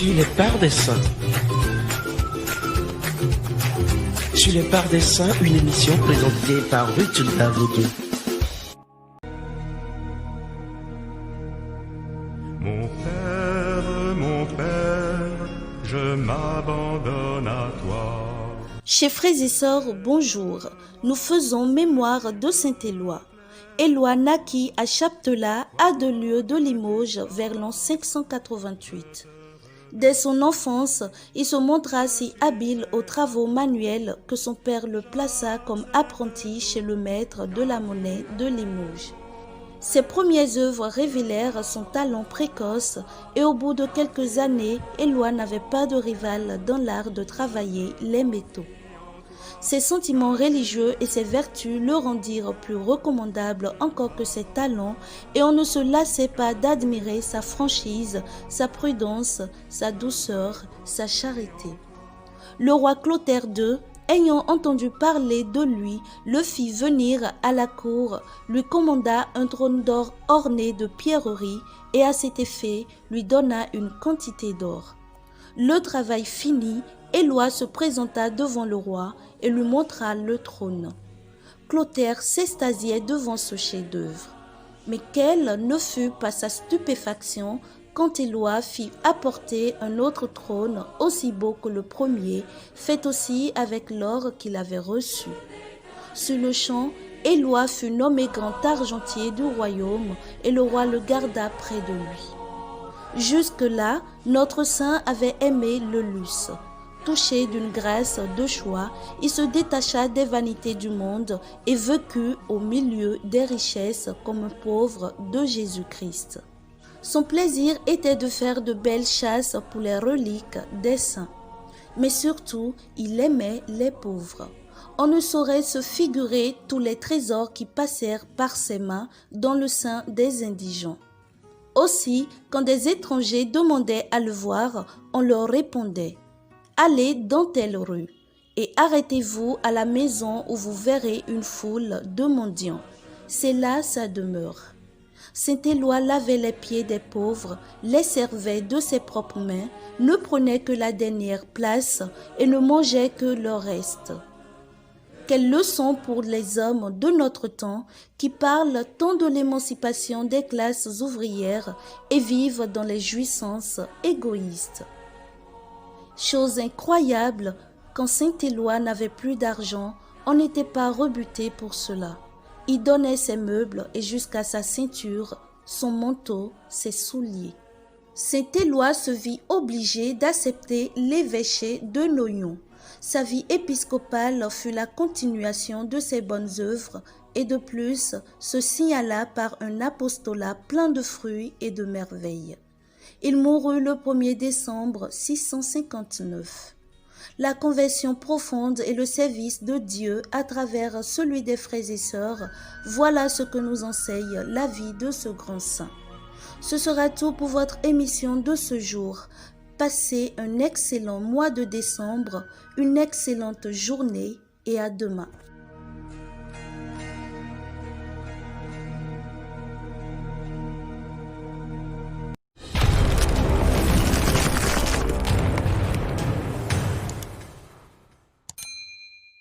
Sur les parts des saints. Sur les parts des saints, une émission présentée par Ruth Davodou. Mon Père, je m'abandonne à toi. Chers frères et sœurs, bonjour. Nous faisons mémoire de Saint Éloi. Éloi naquit à Chaptelat, à 2 lieues de Limoges, vers l'an 588. Dès son enfance, il se montra si habile aux travaux manuels que son père le plaça comme apprenti chez le maître de la monnaie de Limoges. Ses premières œuvres révélèrent son talent précoce et au bout de quelques années, Éloi n'avait pas de rival dans l'art de travailler les métaux. Ses sentiments religieux et ses vertus le rendirent plus recommandable encore que ses talents et on ne se lassait pas d'admirer sa franchise, sa prudence, sa douceur, sa charité. Le roi Clotaire II, ayant entendu parler de lui, le fit venir à la cour, lui commanda un trône d'or orné de pierreries et à cet effet lui donna une quantité d'or. Le travail fini, Éloi se présenta devant le roi et lui montra le trône. Clotaire s'extasiait devant ce chef-d'œuvre. Mais quelle ne fut pas sa stupéfaction quand Éloi fit apporter un autre trône aussi beau que le premier, fait aussi avec l'or qu'il avait reçu. Sur le champ, Éloi fut nommé grand argentier du royaume et le roi le garda près de lui. Jusque-là, notre saint avait aimé le luxe. Touché d'une grâce de choix, il se détacha des vanités du monde et vécut au milieu des richesses comme un pauvre de Jésus-Christ. Son plaisir était de faire de belles chasses pour les reliques des saints. Mais surtout, il aimait les pauvres. On ne saurait se figurer tous les trésors qui passèrent par ses mains dans le sein des indigents. Aussi, quand des étrangers demandaient à le voir, on leur répondait: allez dans telle rue et arrêtez-vous à la maison où vous verrez une foule de mendiants. C'est là sa demeure. Saint Éloi lavait les pieds des pauvres, les servait de ses propres mains, ne prenait que la dernière place et ne mangeait que leur reste. Quelle leçon pour les hommes de notre temps qui parlent tant de l'émancipation des classes ouvrières et vivent dans les jouissances égoïstes. Chose incroyable, quand Saint Éloi n'avait plus d'argent, on n'était pas rebuté pour cela. Il donnait ses meubles et jusqu'à sa ceinture, son manteau, ses souliers. Saint Éloi se vit obligé d'accepter l'évêché de Noyon. Sa vie épiscopale fut la continuation de ses bonnes œuvres et de plus se signala par un apostolat plein de fruits et de merveilles. Il mourut le 1er décembre 659. La conversion profonde et le service de Dieu à travers celui des frères et sœurs, voilà ce que nous enseigne la vie de ce grand saint. Ce sera tout pour votre émission de ce jour. Passez un excellent mois de décembre, une excellente journée et à demain.